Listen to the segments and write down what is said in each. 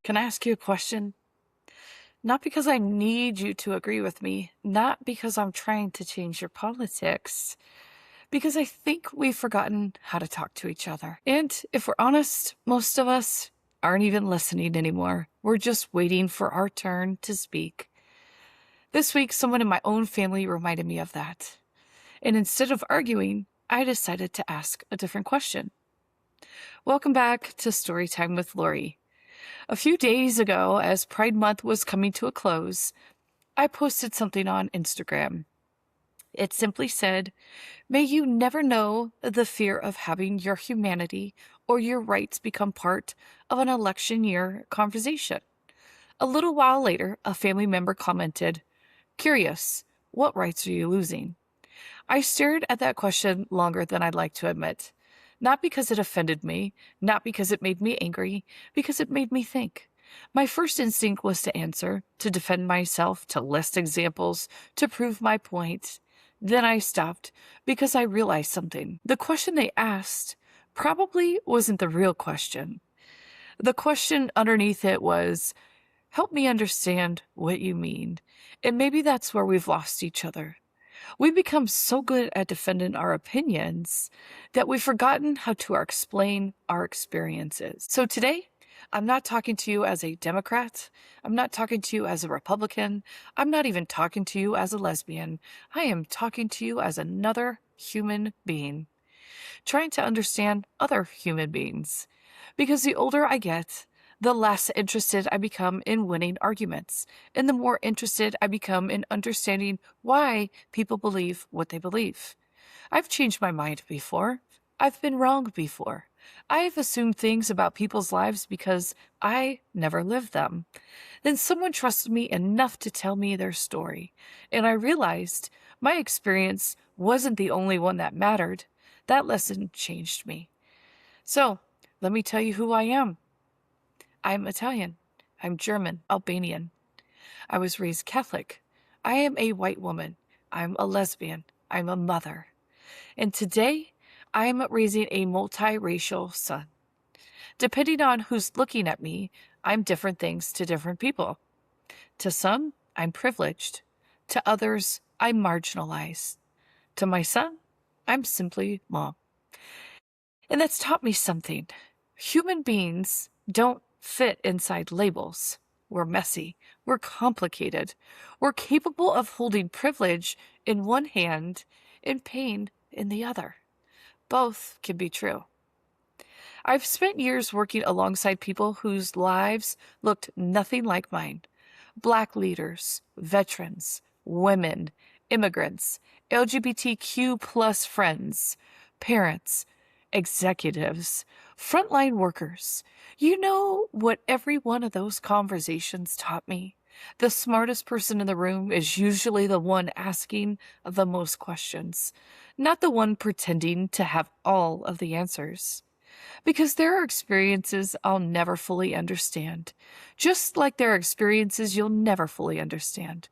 Can I ask you a question? Not because I need you to agree with me, not because I'm trying to change your politics, because I think we've forgotten how to talk to each other. And if we're honest, most of us aren't even listening anymore. We're just waiting for our turn to speak. This week, someone in my own family reminded me of that. And instead of arguing, I decided to ask a different question. Welcome back to Storytime with Lori. A few days ago, as Pride Month was coming to a close, I posted something on Instagram. It simply said, "May you never know the fear of having your humanity or your rights become part of an election year conversation." A little while later, a family member commented, "Curious, what rights are you losing?" I stared at that question longer than I'd like to admit. Not because it offended me, not because it made me angry, because it made me think. My first instinct was to answer, to defend myself, to list examples, to prove my point. Then I stopped because I realized something. The question they asked probably wasn't the real question. The question underneath it was, "Help me understand what you mean." And maybe that's where we've lost each other. We've become so good at defending our opinions that we've forgotten how to explain our experiences. So today, I'm not talking to you as a Democrat. I'm not talking to you as a Republican. I'm not even talking to you as a lesbian. I am talking to you as another human being, trying to understand other human beings. Because the older I get, the less interested I become in winning arguments, and the more interested I become in understanding why people believe what they believe. I've changed my mind before. I've been wrong before. I've assumed things about people's lives because I never lived them. Then someone trusted me enough to tell me their story, and I realized my experience wasn't the only one that mattered. That lesson changed me. So, let me tell you who I am. I'm Italian. I'm German, Albanian. I was raised Catholic. I am a white woman. I'm a lesbian. I'm a mother. And today, I am raising a multiracial son. Depending on who's looking at me, I'm different things to different people. To some, I'm privileged. To others, I'm marginalized. To my son, I'm simply mom. And that's taught me something. Human beings don't fit inside labels. We're messy. We're complicated. We're capable of holding privilege in one hand and pain in the other. Both can be true. I've spent years working alongside people whose lives looked nothing like mine. Black leaders, veterans, women, immigrants, LGBTQ plus friends, parents, executives, frontline workers. You know what every one of those conversations taught me? The smartest person in the room is usually the one asking the most questions, not the one pretending to have all of the answers. Because there are experiences I'll never fully understand, just like there are experiences you'll never fully understand.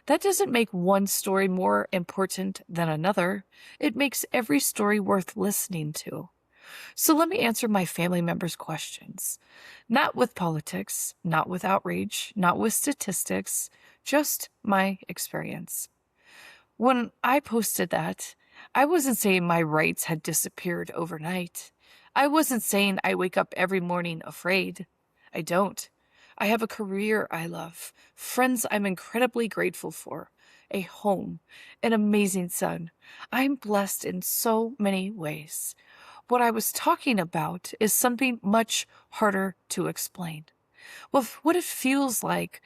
That doesn't make one story more important than another. It makes every story worth listening to. So let me answer my family members' questions. Not with politics, not with outrage, not with statistics, just my experience. When I posted that, I wasn't saying my rights had disappeared overnight. I wasn't saying I wake up every morning afraid. I don't. I have a career I love, friends I'm incredibly grateful for, a home, an amazing son. I'm blessed in so many ways. What I was talking about is something much harder to explain. What it feels like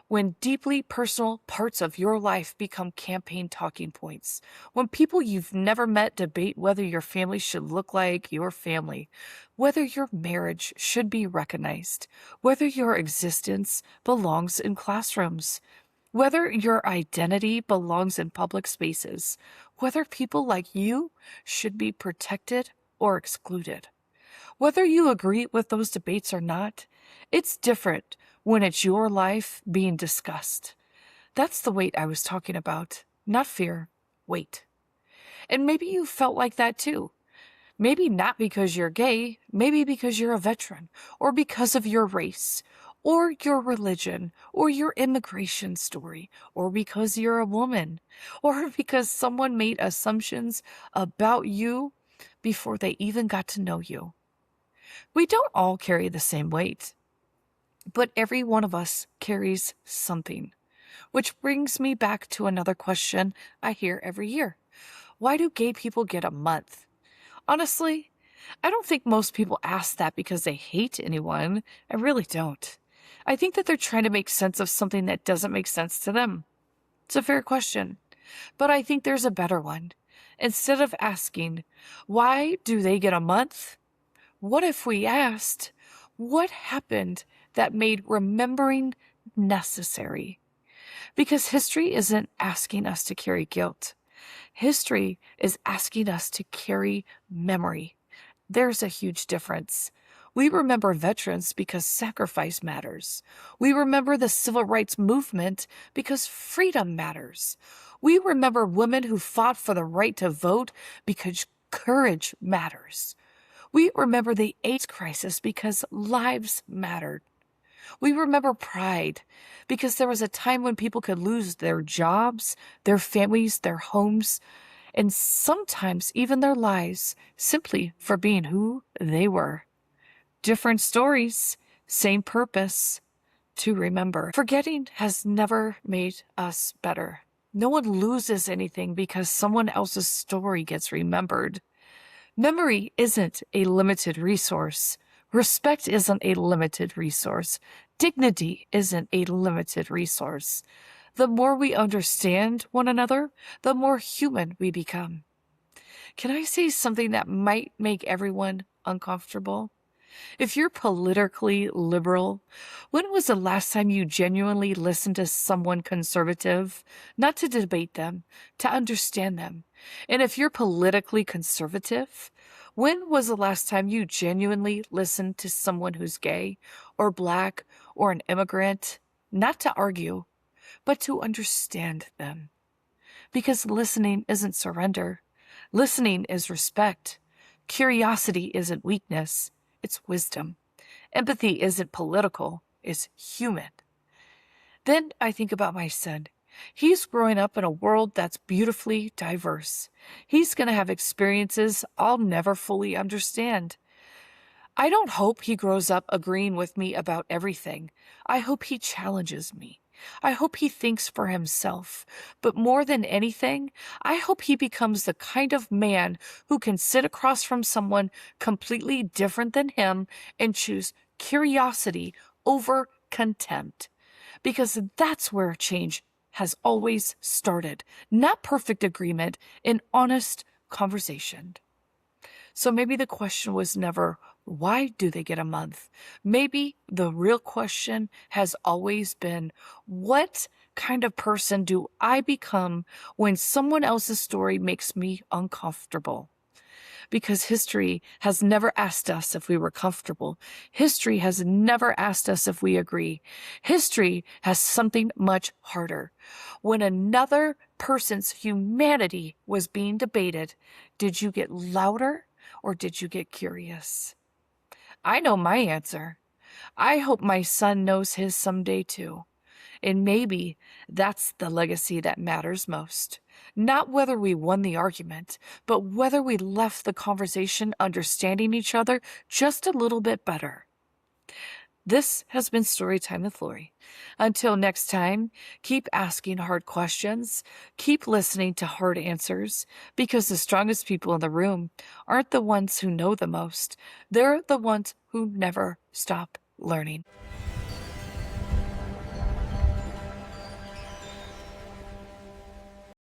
when deeply personal parts of your life become campaign talking points, when people you've never met debate whether your family should look like your family, whether your marriage should be recognized, whether your existence belongs in classrooms, whether your identity belongs in public spaces, whether people like you should be protected or excluded. Whether you agree with those debates or not, it's different when it's your life being discussed. That's the weight I was talking about, not fear, weight. And maybe you felt like that too. Maybe not because you're gay, maybe because you're a veteran, or because of your race, or your religion, or your immigration story, or because you're a woman, or because someone made assumptions about you before they even got to know you. We don't all carry the same weight, but every one of us carries something. Which brings me back to another question I hear every year. Why do gay people get a month? Honestly, I don't think most people ask that because they hate anyone. I really don't. I think that they're trying to make sense of something that doesn't make sense to them. It's a fair question, but I think there's a better one. Instead of asking, why do they get a month? What if we asked, what happened that made remembering necessary? Because history isn't asking us to carry guilt. History is asking us to carry memory. There's a huge difference. We remember veterans because sacrifice matters. We remember the civil rights movement because freedom matters. We remember women who fought for the right to vote because courage matters. We remember the AIDS crisis because lives mattered. We remember pride because there was a time when people could lose their jobs, their families, their homes, and sometimes even their lives simply for being who they were. Different stories, same purpose, to remember. Forgetting has never made us better. No one loses anything because someone else's story gets remembered. Memory isn't a limited resource. Respect isn't a limited resource. Dignity isn't a limited resource. The more we understand one another, the more human we become. Can I say something that might make everyone uncomfortable? If you're politically liberal, when was the last time you genuinely listened to someone conservative? Not to debate them, to understand them. And if you're politically conservative, when was the last time you genuinely listened to someone who's gay or black or an immigrant? Not to argue, but to understand them. Because listening isn't surrender. Listening is respect. Curiosity isn't weakness. It's wisdom. Empathy isn't political, it's human. Then I think about my son. He's growing up in a world that's beautifully diverse. He's going to have experiences I'll never fully understand. I don't hope he grows up agreeing with me about everything. I hope he challenges me. I hope he thinks for himself. But more than anything, I hope he becomes the kind of man who can sit across from someone completely different than him and choose curiosity over contempt. Because that's where change has always started. Not perfect agreement, an honest conversation. So maybe the question was never, why do they get a month? Maybe the real question has always been, what kind of person do I become when someone else's story makes me uncomfortable? Because history has never asked us if we were comfortable. History has never asked us if we agree. History has something much harder. When another person's humanity was being debated, did you get louder or did you get curious? I know my answer. I hope my son knows his someday too. And maybe that's the legacy that matters most. Not whether we won the argument, but whether we left the conversation understanding each other just a little bit better. This has been Storytime with Lori. Until next time, keep asking hard questions, keep listening to hard answers, because the strongest people in the room aren't the ones who know the most. They're the ones who never stop learning.